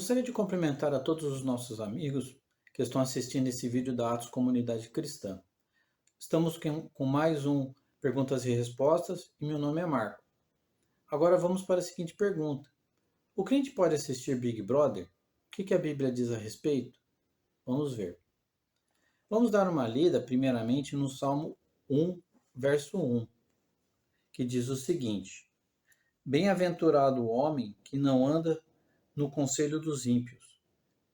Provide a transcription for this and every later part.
Gostaria de cumprimentar a todos os nossos amigos que estão assistindo esse vídeo da Atos Comunidade Cristã. Estamos com mais um Perguntas e Respostas e meu nome é Marco. Agora vamos para a seguinte pergunta: o crente pode assistir Big Brother? O que a Bíblia diz a respeito? Vamos ver. Vamos dar uma lida primeiramente no Salmo 1, verso 1, que diz o seguinte: Bem-aventurado o homem que não anda no conselho dos ímpios,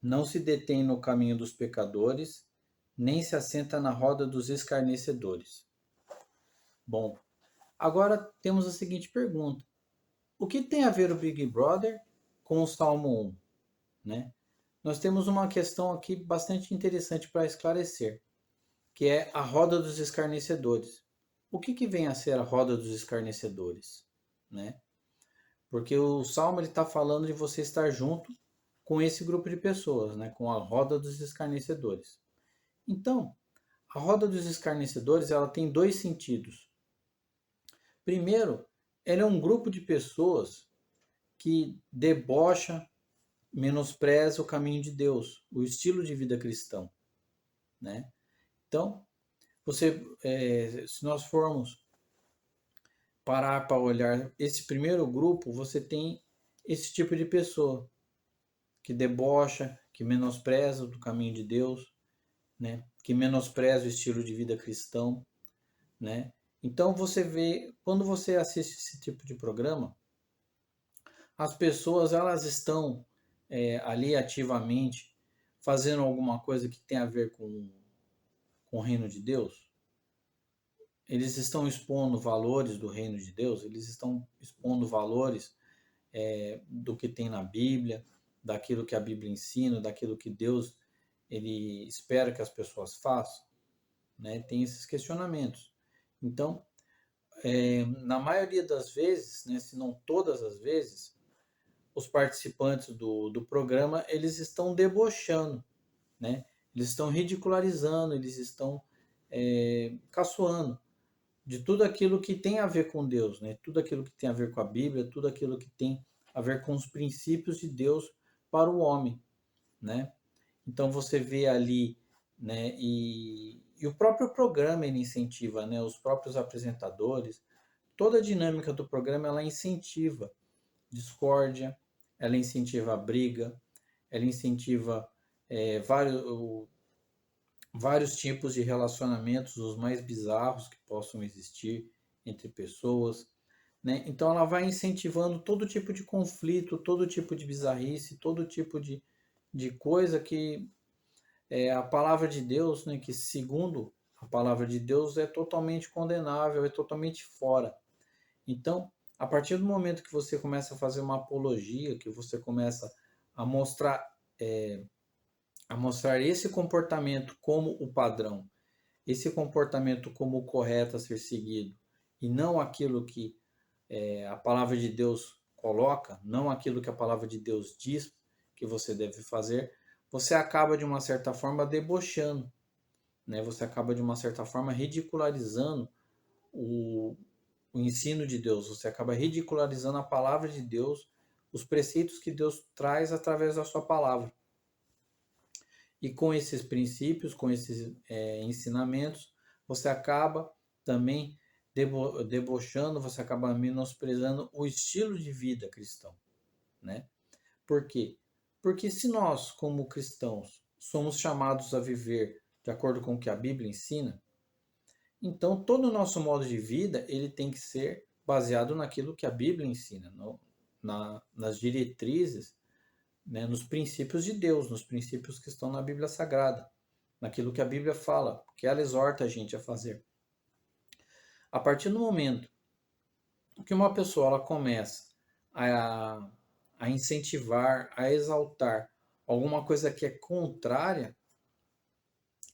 não se detém no caminho dos pecadores, nem se assenta na roda dos escarnecedores. Bom, agora temos a seguinte pergunta: o que tem a ver o Big Brother com o Salmo 1? Né? Nós temos uma questão aqui bastante interessante para esclarecer, que é a roda dos escarnecedores. O que vem a ser a roda dos escarnecedores? Né? Porque o Salmo está falando de você estar junto com esse grupo de pessoas, né? Com a roda dos escarnecedores. Então, a roda dos escarnecedores ela tem dois sentidos. Primeiro, ela é um grupo de pessoas que debocha, menospreza o caminho de Deus, o estilo de vida cristão, né? Então, se nós formos parar para olhar esse primeiro grupo, você tem esse tipo de pessoa que debocha, que menospreza o caminho de Deus, né? Que menospreza o estilo de vida cristão, né? Então você vê, quando você assiste esse tipo de programa, as pessoas elas estão ali ativamente fazendo alguma coisa que tem a ver com o reino de Deus. Eles estão expondo valores do reino de Deus, eles estão expondo valores do que tem na Bíblia, daquilo que a Bíblia ensina, daquilo que Deus ele espera que as pessoas façam, né? Tem esses questionamentos. Então, na maioria das vezes, né, se não todas as vezes, os participantes do programa eles estão debochando, né? Eles estão ridicularizando, eles estão caçoando de tudo aquilo que tem a ver com Deus, né? Tudo aquilo que tem a ver com a Bíblia, tudo aquilo que tem a ver com os princípios de Deus para o homem, né? Então você vê ali, né? E o próprio programa ele incentiva, né? Os próprios apresentadores, toda a dinâmica do programa ela incentiva discórdia, ela incentiva a briga, ela incentiva vários tipos de relacionamentos, os mais bizarros que possam existir entre pessoas, né? Então ela vai incentivando todo tipo de conflito, todo tipo de bizarrice, todo tipo de coisa que a palavra de Deus, né, que segundo a palavra de Deus é totalmente condenável, é totalmente fora. Então, a partir do momento que você começa a fazer uma apologia, que você começa a mostrar, a mostrar esse comportamento como o padrão, esse comportamento como o correto a ser seguido, e não aquilo que a palavra de Deus coloca, não aquilo que a palavra de Deus diz que você deve fazer, você acaba de uma certa forma debochando, né? Você acaba de uma certa forma ridicularizando o ensino de Deus, você acaba ridicularizando a palavra de Deus, os preceitos que Deus traz através da sua palavra. E com esses princípios, com esses ensinamentos, você acaba também debochando, você acaba menosprezando o estilo de vida cristão, né? Por quê? Porque se nós, como cristãos, somos chamados a viver de acordo com o que a Bíblia ensina, então todo o nosso modo de vida ele tem que ser baseado naquilo que a Bíblia ensina, nas diretrizes, né, nos princípios de Deus, nos princípios que estão na Bíblia Sagrada, naquilo que a Bíblia fala, que ela exorta a gente a fazer. A partir do momento que uma pessoa ela começa a incentivar, a exaltar alguma coisa que é contrária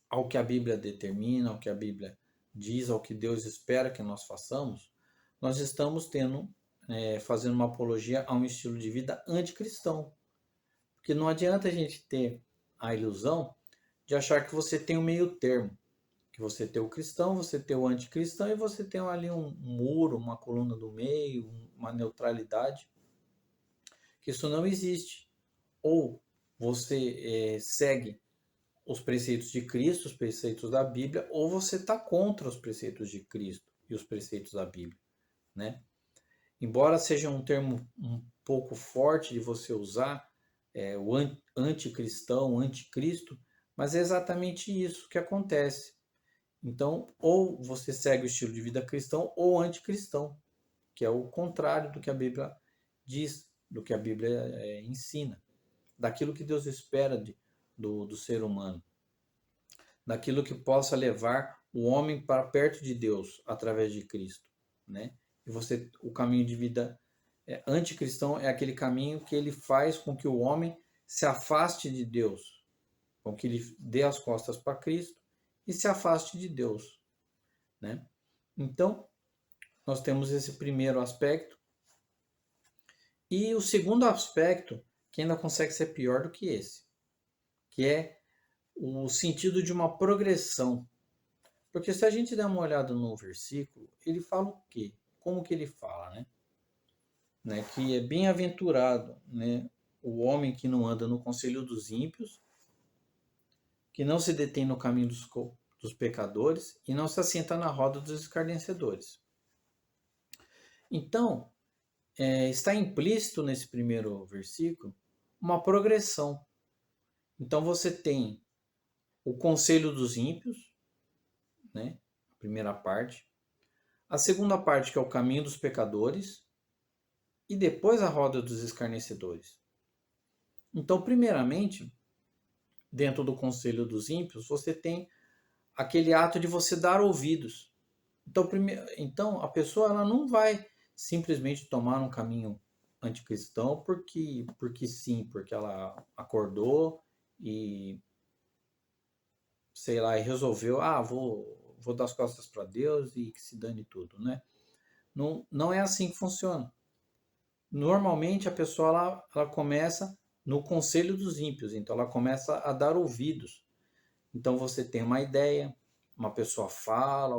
ao que a Bíblia determina, ao que a Bíblia diz, ao que Deus espera que nós façamos, nós estamos fazendo uma apologia a um estilo de vida anticristão. Porque não adianta a gente ter a ilusão de achar que você tem um meio termo. Que você tem o cristão, você tem o anticristão e você tem ali um muro, uma coluna do meio, uma neutralidade. Que isso não existe. Ou você segue os preceitos de Cristo, os preceitos da Bíblia, ou você está contra os preceitos de Cristo e os preceitos da Bíblia, né? Embora seja um termo um pouco forte de você usar, o anticristão, o anticristo, mas é exatamente isso que acontece. Então, ou você segue o estilo de vida cristão ou anticristão, que é o contrário do que a Bíblia diz, do que a Bíblia ensina, daquilo que Deus espera do ser humano, daquilo que possa levar o homem para perto de Deus através de Cristo, né? E o caminho de vida anticristão é aquele caminho que ele faz com que o homem se afaste de Deus, com que ele dê as costas para Cristo e se afaste de Deus, né? Então, nós temos esse primeiro aspecto. E o segundo aspecto, que ainda consegue ser pior do que esse, que é o sentido de uma progressão. Porque se a gente der uma olhada no versículo, ele fala o quê? Como que ele fala, né? Que é bem-aventurado, né? O homem que não anda no conselho dos ímpios, que não se detém no caminho dos pecadores e não se assenta na roda dos escarnecedores. Então, está implícito nesse primeiro versículo uma progressão. Então você tem o conselho dos ímpios, né? A primeira parte. A segunda parte, que é o caminho dos pecadores. E depois a roda dos escarnecedores. Então, primeiramente, dentro do conselho dos ímpios, você tem aquele ato de você dar ouvidos. Então a pessoa ela não vai simplesmente tomar um caminho anticristão porque sim, porque ela acordou e sei lá, e resolveu, vou dar as costas para Deus e que se dane tudo, né? Não, não é assim que funciona. Normalmente a pessoa ela começa no conselho dos ímpios, então ela começa a dar ouvidos. Então você tem uma ideia, uma pessoa fala,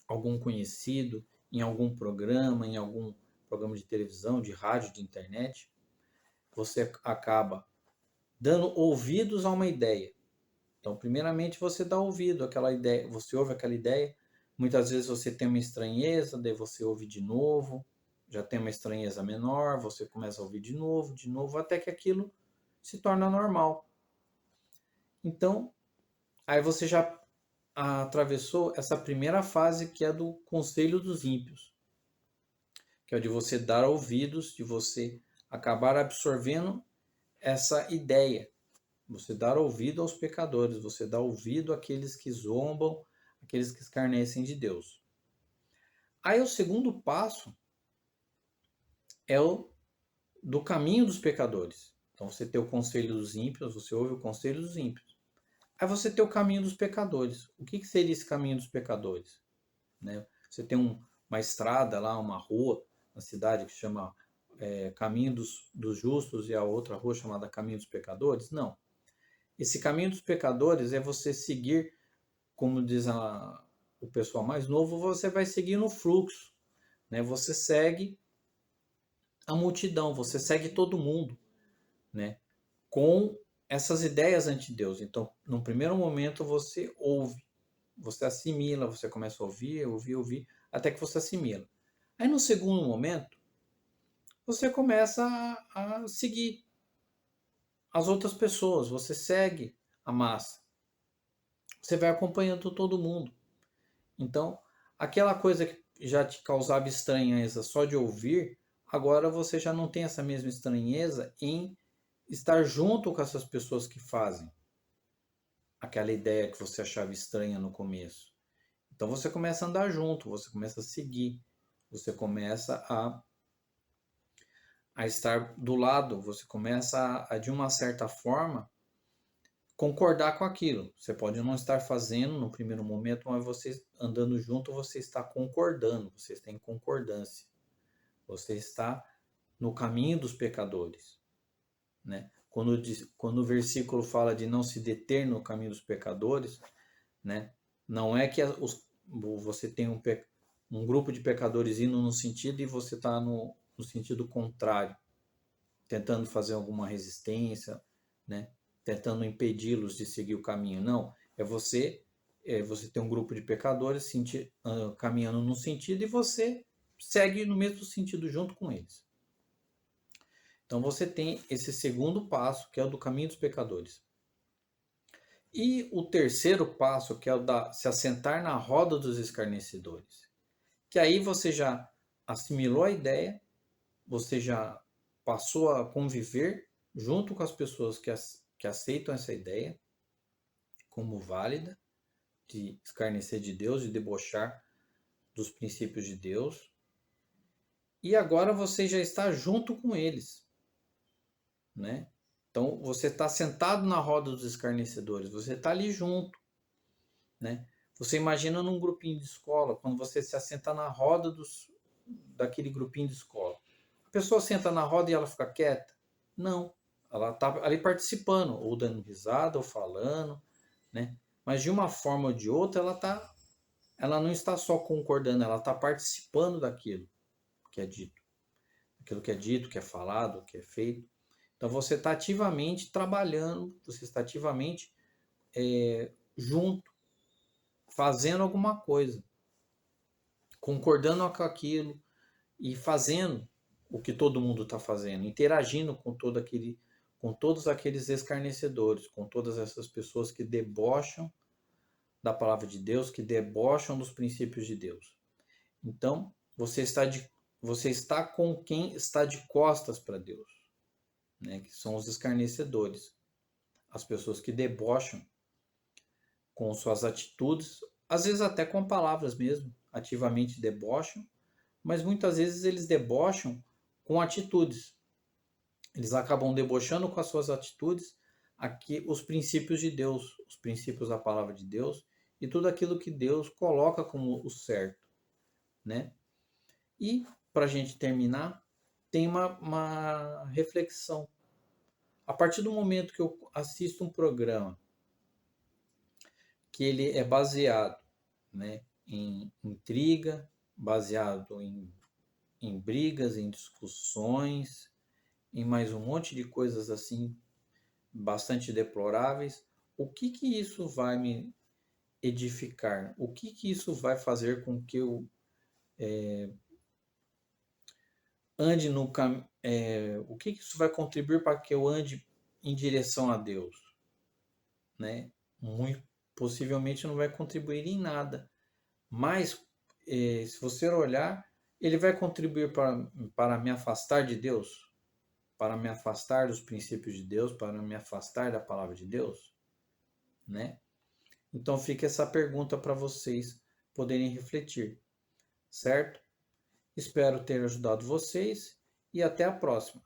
algum conhecido, em algum programa de televisão, de rádio, de internet, você acaba dando ouvidos a uma ideia. Então, primeiramente, você dá ouvido àquela ideia, você ouve aquela ideia, muitas vezes você tem uma estranheza, daí você ouve de novo, já tem uma estranheza menor, você começa a ouvir de novo, até que aquilo se torna normal. Então, aí você já atravessou essa primeira fase que é do conselho dos ímpios, que é de você dar ouvidos, de você acabar absorvendo essa ideia. Você dar ouvido aos pecadores, você dá ouvido àqueles que zombam, àqueles que escarnecem de Deus. Aí o segundo passo é o do caminho dos pecadores. Então você tem o conselho dos ímpios, você ouve o conselho dos ímpios. Aí você tem o caminho dos pecadores. O que seria esse caminho dos pecadores? Né? Você tem uma estrada lá, uma rua na cidade que chama Caminho dos Justos e a outra rua chamada Caminho dos Pecadores? Não. Esse caminho dos pecadores é você seguir, como diz o pessoal mais novo, você vai seguir no fluxo. Né? Você segue a multidão, você segue todo mundo, né? Com essas ideias ante Deus. Então, no primeiro momento, você ouve, você assimila, você começa a ouvir, até que você assimila. Aí, no segundo momento, você começa a seguir as outras pessoas, você segue a massa. Você vai acompanhando todo mundo. Então, aquela coisa que já te causava estranheza só de ouvir, agora você já não tem essa mesma estranheza em estar junto com essas pessoas que fazem aquela ideia que você achava estranha no começo. Então você começa a andar junto, você começa a seguir, você começa a estar do lado, você começa de uma certa forma, concordar com aquilo. Você pode não estar fazendo no primeiro momento, mas você andando junto, você está concordando, você está em concordância. Você está no caminho dos pecadores, né? Quando o versículo fala de não se deter no caminho dos pecadores, né? Não é que você tem um grupo de pecadores indo num sentido e você está no sentido contrário. tentando fazer alguma resistência, né? Tentando impedi-los de seguir o caminho. Não, você tem um grupo de pecadores caminhando num sentido e você segue no mesmo sentido junto com eles. Então você tem esse segundo passo, que é o do caminho dos pecadores. E o terceiro passo, que é o da se assentar na roda dos escarnecedores. Que aí você já assimilou a ideia, você já passou a conviver junto com as pessoas que aceitam essa ideia como válida, de escarnecer de Deus, de debochar dos princípios de Deus. E agora você já está junto com eles, né? Então você está sentado na roda dos escarnecedores, você está ali junto, né? Você imagina num grupinho de escola, quando você se assenta na roda daquele grupinho de escola. A pessoa senta na roda e ela fica quieta? Não, ela está ali participando, ou dando risada, ou falando, né? Mas de uma forma ou de outra, ela não está só concordando, ela está participando daquilo que é dito. Aquilo que é dito, que é falado, que é feito. Então você está ativamente trabalhando, você está ativamente junto, fazendo alguma coisa, concordando com aquilo e fazendo o que todo mundo está fazendo, interagindo com todos aqueles escarnecedores, com todas essas pessoas que debocham da palavra de Deus, que debocham dos princípios de Deus. Então, você está com quem está de costas para Deus, né? Que são os escarnecedores, as pessoas que debocham com suas atitudes, às vezes até com palavras mesmo, ativamente debocham, mas muitas vezes eles debocham com atitudes. Eles acabam debochando com as suas atitudes aqui os princípios de Deus, os princípios da palavra de Deus e tudo aquilo que Deus coloca como o certo, né? E, para a gente terminar, tem uma reflexão. A partir do momento que eu assisto um programa que ele é baseado, né, em intriga, baseado em brigas, em discussões, em mais um monte de coisas assim, bastante deploráveis, o que isso vai me edificar? O que isso vai fazer com que eu ande no caminho? O que isso vai contribuir para que eu ande em direção a Deus? Né? Muito possivelmente não vai contribuir em nada, mas se você olhar, ele vai contribuir para me afastar de Deus, para me afastar dos princípios de Deus, para me afastar da palavra de Deus, né? Então fica essa pergunta para vocês poderem refletir, certo? Espero ter ajudado vocês e até a próxima.